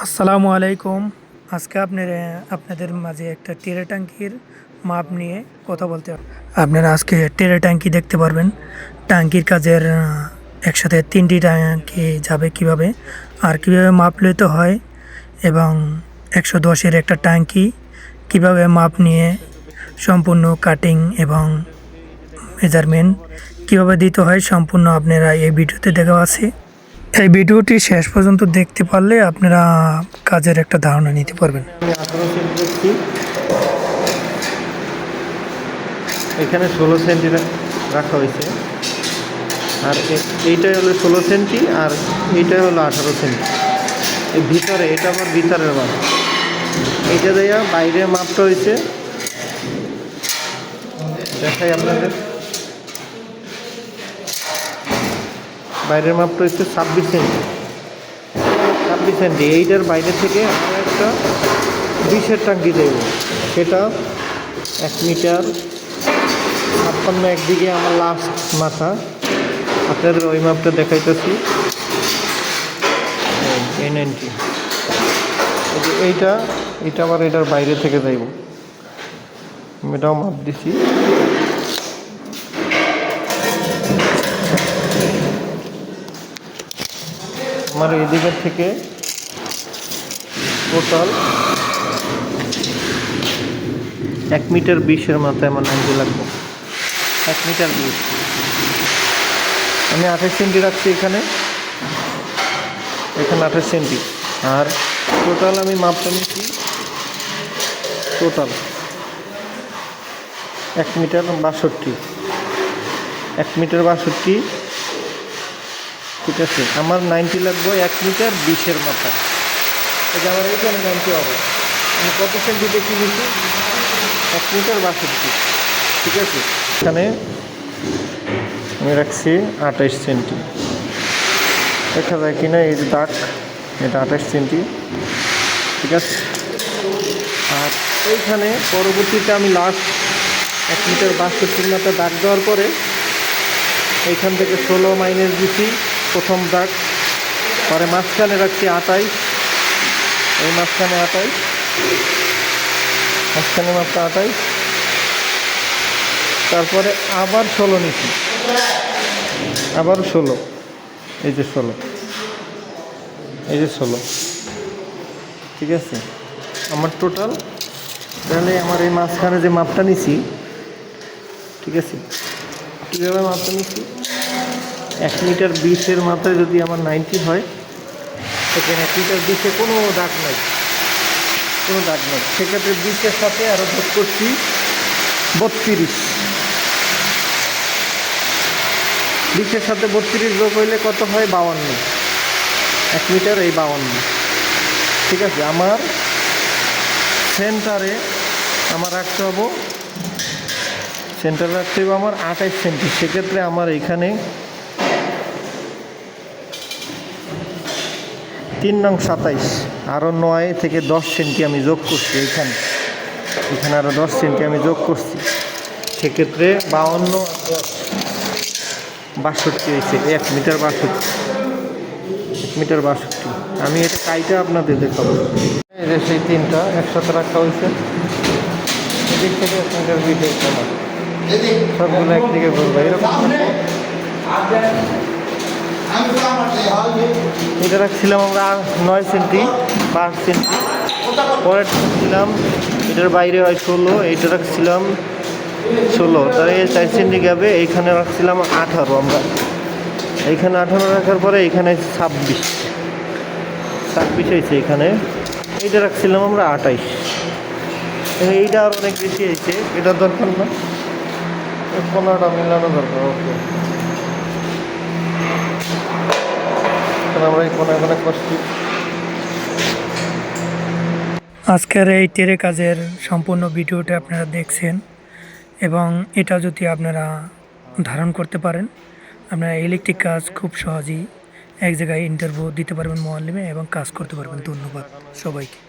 আসসালামু আলাইকুম। আজকে আপনাদের মাঝে একটা টেরা ট্যাঙ্কির মাপ নিয়ে কথা বলতে হবে। আপনারা আজকে টেরা ট্যাঙ্কি দেখতে পারবেন। ট্যাঙ্কির কাজের একসাথে 3টি ট্যাঙ্কি যাবে কিভাবে, আর কিভাবে মাপ নিতে হয়, এবং 110-এর একটা ট্যাঙ্কি কিভাবে মাপ নিয়ে সম্পূর্ণ কাটিং এবং মেজারমেন্ট কিভাবে দিতে হয় সম্পূর্ণ আপনারা এই ভিডিওতে দেখা আছে। এই ভিডিওটি শেষ পর্যন্ত দেখতে পারলে আপনারা কাজের একটা ধারণা নিতে পারবেন। আমি 18 সেন্টি দেখছি, এখানে 16 সেন্টি রাখা হয়েছে, আর এইটাই হলো 16 সেন্টি, আর এইটাই হলো 18 সেন্টি। এই ভিতরে এটা আবার ভিতরের মাপ, এইটা দেয়া বাইরের মাপটা হয়েছে, দেখাই আপনাদের। বাইরের মাপটা হচ্ছে 26 সেন্টি, 26 সেন্টি। এইটার বাইরে থেকে আরও একটা 20-এর ট্যাঙ্কি দেব, সেটা 1 মিটার 56 একদিকে আমার লাস্ট মাথা। আপনাদের ওই মাপটা দেখাইতেছি, এই 90। এইটা আবার এটার বাইরে থেকে যাইব, এটাও মাপ দিছি। আমার এদিকের থেকে টোটাল 1 মিটার 20-এর মাথায় আমার 90 লাগবে। 1 মিটার 20, আমি 28 সেন্টি রাখছি এখানে 28 সেন্টি। আর টোটাল আমি মাপটা নিচ্ছি, টোটাল 1 মিটার 62, 1 মিটার 62। ঠিক আছে, আমার 90 লাগবে 1 মিটার 20-এর মাথায়। এই যে আমার এইখানে 90 হবে। আমি কত সেন্টি দেখি নিচ্ছি? 1 মিটার 62। ঠিক আছে, এখানে আমি রাখছি 28 সেন্টি। দেখা যায় কিনা, এই যে দাগ, এটা 28 সেন্টি। ঠিক আছে, আর এইখানে পরবর্তীতে আমি লাস্ট 1 মিটার 62-এর মাথায় দাগ দেওয়ার পরে এইখান থেকে 16 মাইনাস দিচ্ছি প্রথম দাগ, পরে মাঝখানে রাখছি 28, এই মাঝখানে 28, মাঝখানে মাত্রা 28, তারপরে আবার 16 নিচ্ছি, আবার 16, এই যে 16, এই যে 16। ঠিক আছে, আমার টোটাল তাহলে আমার এই মাঝখানে যে মাপটা নিছি, ঠিক আছে, কীভাবে মাপটা নিচ্ছি? 1 মিটার 20-এর মাথায় যদি আমার 90 হয়, সেখানে 1 মিটার 20-এ কোনো দাগ নাই, কোনো দাগ নেই। সেক্ষেত্রে 20-এর সাথে আরও যোগ করছি 32, 20-এর সাথে 32 যোগ হইলে কত হয়? 52, 1 মিটার এই 52। ঠিক আছে, আমার সেন্টারে আমার রাখতে হবে, সেন্টারে রাখতে হবে আমার 28 সেন্টি। সেক্ষেত্রে আমার এইখানে 3 নং 27, আরও 9 থেকে 10 সেন্টি আমি যোগ করছি এখানে আরও 10 সেন্টি আমি যোগ করছি। সেক্ষেত্রে 52 62 হয়েছে, 1 মিটার 62, 1 মিটার 62। আমি এটা কাইটা আপনাদের দেখাবো। এই যে সেই 3টা একসাথে রাখা হয়েছে, এদিক থেকে 1 মিটার 20-এর কমা, সবগুলো একদিকে করবো এরকম। এটা রাখছিলাম আমরা 9 সেন্টি 5 সেন্টি, পরে রাখছিলাম এটার বাইরে হয় 16, এইটা রাখছিলাম 16, তার 4 সেন্টি গ্যাপে এইখানে রাখছিলাম 18। আমরা এইখানে 18 রাখার পরে এইখানে 26 হয়েছে, এখানে এইটা রাখছিলাম আমরা 28। এইটা আর অনেক বেশি হয়েছে, এটার দরকার না, 15টা মিলানো দরকার। ওকে, আমরা এই কোনে করছি। আজকের এই টেরে কাজের সম্পূর্ণ ভিডিওটা আপনারা দেখছেন, এবং এটা যদি আপনারা ধারণ করতে পারেন, আপনারা ইলেকট্রিক কাজ খুব সহজেই এক জায়গায় ইন্টারভিউ দিতে পারবেন মোবাইলে, এবং কাজ করতে পারবেন। ধন্যবাদ সবাইকে।